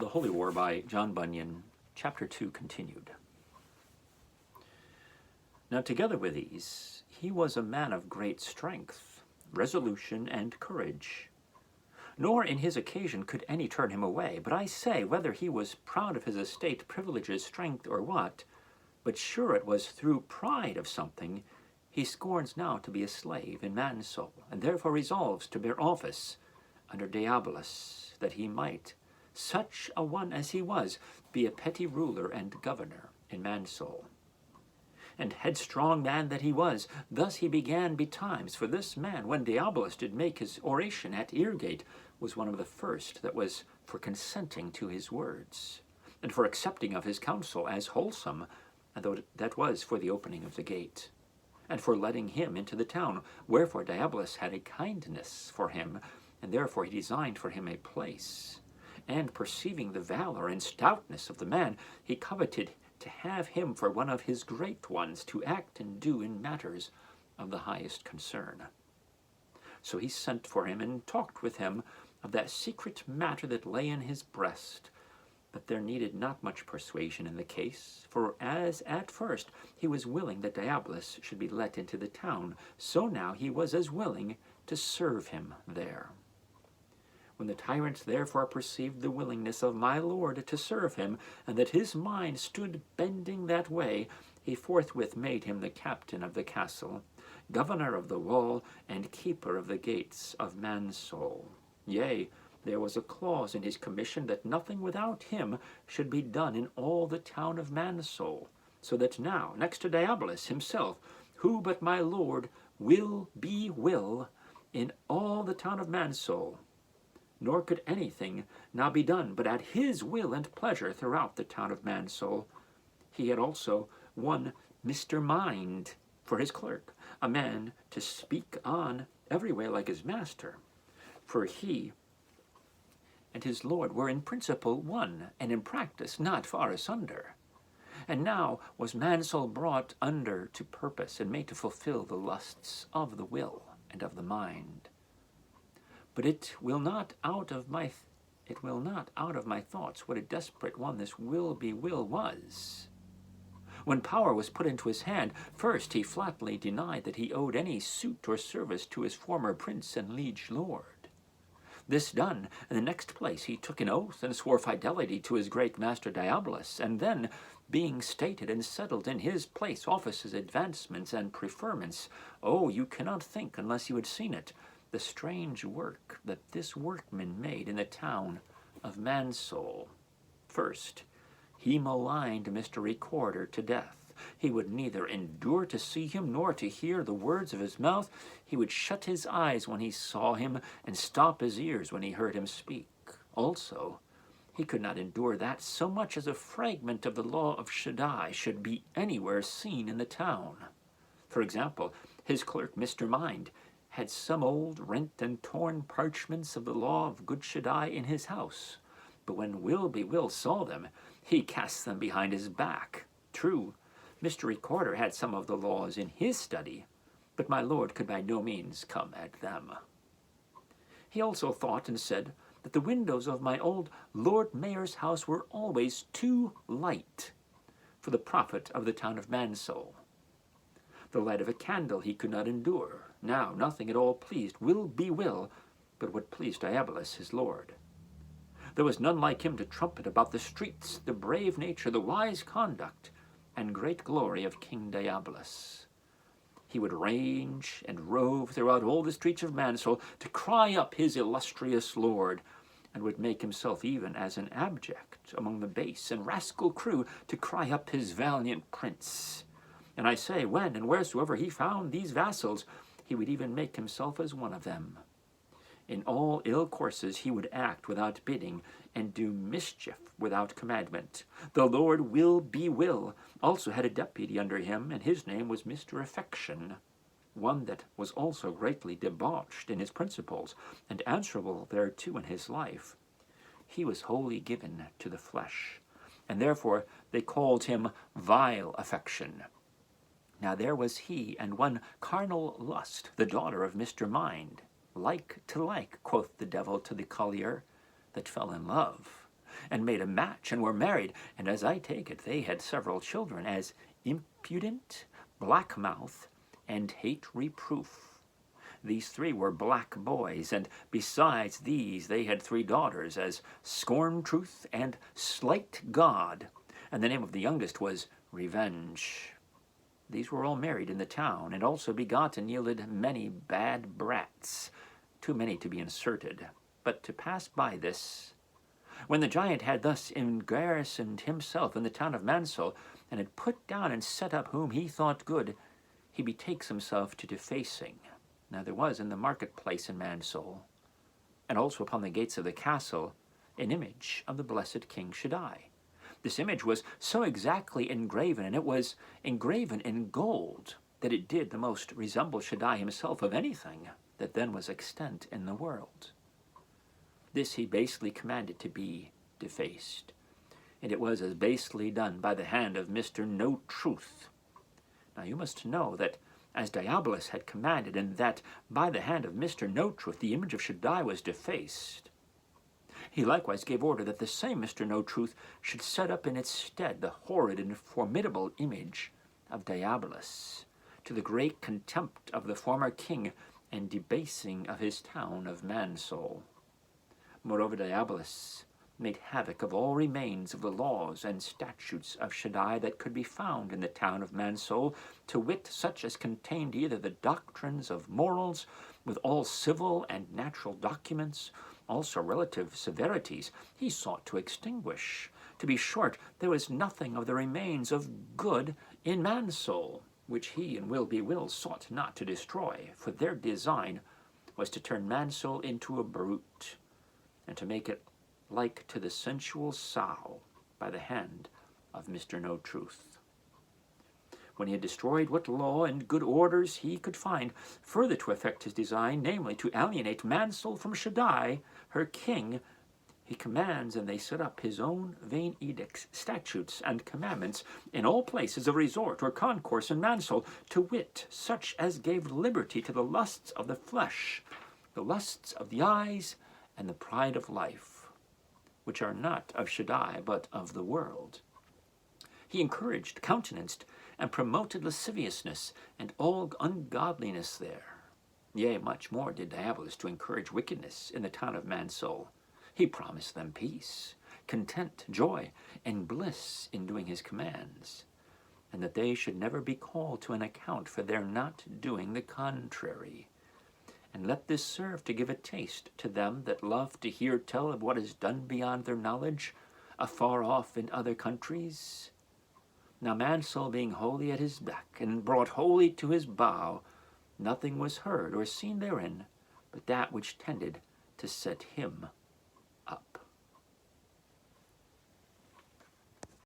The Holy War by John Bunyan, Chapter 2 continued. Now together with these, he was a man of great strength, resolution, and courage. Nor in his occasion could any turn him away. But I say, whether he was proud of his estate, privileges, strength, or what, but sure it was through pride of something, he scorns now to be a slave in man's soul, and therefore resolves to bear office under Diabolus, that he might, such a one as he was, be a petty ruler and governor in man's soul. And headstrong man that he was, thus he began betimes. For this man, when Diabolus did make his oration at Eargate, was one of the first that was for consenting to his words, and for accepting of his counsel as wholesome, and though that was for the opening of the gate, and for letting him into the town. Wherefore Diabolus had a kindness for him, and therefore he designed for him a place. And perceiving the valor and stoutness of the man, he coveted to have him for one of his great ones, to act and do in matters of the highest concern. So he sent for him and talked with him of that secret matter that lay in his breast. But there needed not much persuasion in the case, for as at first he was willing that Diabolus should be let into the town, so now he was as willing to serve him there. When the tyrant therefore perceived the willingness of my lord to serve him, and that his mind stood bending that way, he forthwith made him the captain of the castle, governor of the wall, and keeper of the gates of man's soul. Yea, there was a clause in his commission that nothing without him should be done in all the town of man's soul, so that now, next to Diabolus himself, who but my lord will be will in all the town of man's soul, nor could anything now be done but at his will and pleasure throughout the town of man's soul. He had also one Mr. Mind for his clerk, a man to speak on every way like his master. For he and his lord were in principle one, and in practice not far asunder. And now was man's soul brought under to purpose, and made to fulfill the lusts of the will and of the mind. But it will not out of my thoughts what a desperate one this will was. When power was put into his hand, first he flatly denied that he owed any suit or service to his former prince and liege lord. This done, in the next place he took an oath and swore fidelity to his great master Diabolus, and then, being stated and settled in his place, offices, advancements, and preferments, oh, you cannot think, unless you had seen it, the strange work that this workman made in the town of man's soul. First, he maligned Mr. Recorder to death. He would neither endure to see him nor to hear the words of his mouth. He would shut his eyes when he saw him, and stop his ears when he heard him speak. Also, he could not endure that so much as a fragment of the law of Shaddai should be anywhere seen in the town. For example, his clerk, Mr. Mind, had some old rent and torn parchments of the law of good Shaddai in his house. But when Will saw them, he cast them behind his back. True, Mr. Recorder had some of the laws in his study, but my lord could by no means come at them. He also thought and said that the windows of my old Lord Mayor's house were always too light for the profit of the town of man's soul. The light of a candle he could not endure. Now nothing at all pleased Will but what pleased Diabolus his lord. There was none like him to trumpet about the streets the brave nature, the wise conduct, and great glory of King Diabolus. He would range and rove throughout all the streets of man's soul to cry up his illustrious lord, and would make himself even as an abject among the base and rascal crew to cry up his valiant prince. And I say, when and wheresoever he found these vassals, he would even make himself as one of them. In all ill courses he would act without bidding, and do mischief without commandment. The Lord Will also had a deputy under him, and his name was Mr. Affection, one that was also greatly debauched in his principles, and answerable thereto in his life. He was wholly given to the flesh, and therefore they called him Vile Affection. Now there was he and one Carnal Lust, the daughter of Mr. Mind. Like to like, quoth the devil to the collier that fell in love. and made a match, and were married, and as I take it, they had several children, as Impudent, Blackmouth, and Hate Reproof. These three were black boys, and besides these they had 3 daughters, as Scorn Truth and Slight God, and the name of the youngest was Revenge. These were all married in the town, and also begot and yielded many bad brats, too many to be inserted. But to pass by this, when the giant had thus engarrisoned himself in the town of Mansol, and had put down and set up whom he thought good, he betakes himself to defacing. Now there was in the marketplace in Mansol, and also upon the gates of the castle, an image of the blessed King Shaddai. This image was so exactly engraven, and it was engraven in gold, that it did the most resemble Shaddai himself of anything that then was extant in the world. This he basely commanded to be defaced, and it was as basely done by the hand of Mr. No Truth. Now you must know that as Diabolus had commanded, and that by the hand of Mr. No Truth the image of Shaddai was defaced, he likewise gave order that the same Mr. No Truth should set up in its stead the horrid and formidable image of Diabolus, to the great contempt of the former king and debasing of his town of Mansol. Moreover, Diabolus made havoc of all remains of the laws and statutes of Shaddai that could be found in the town of Mansol, to wit, such as contained either the doctrines of morals, with all civil and natural documents, also relative severities, he sought to extinguish. To be short, there was nothing of the remains of good in Mansol, which he and Will be Will sought not to destroy, for their design was to turn Mansol into a brute, and to make it like to the sensual sow by the hand of Mr. No Truth. When he had destroyed what law and good orders he could find, further to effect his design, namely to alienate Mansol from Shaddai, her king, he commands, and they set up his own vain edicts, statutes, and commandments in all places of resort or concourse in Mansol, to wit, such as gave liberty to the lusts of the flesh, the lusts of the eyes, and the pride of life, which are not of Shaddai, but of the world. He encouraged, countenanced, and promoted lasciviousness and all ungodliness there. Yea, much more did Diabolus to encourage wickedness in the town of Mansol. He promised them peace, content, joy, and bliss in doing his commands, and that they should never be called to an account for their not doing the contrary. And let this serve to give a taste to them that love to hear tell of what is done beyond their knowledge, afar off in other countries. Now Mansol being wholly at his beck, and brought wholly to his bow, nothing was heard or seen therein but that which tended to set him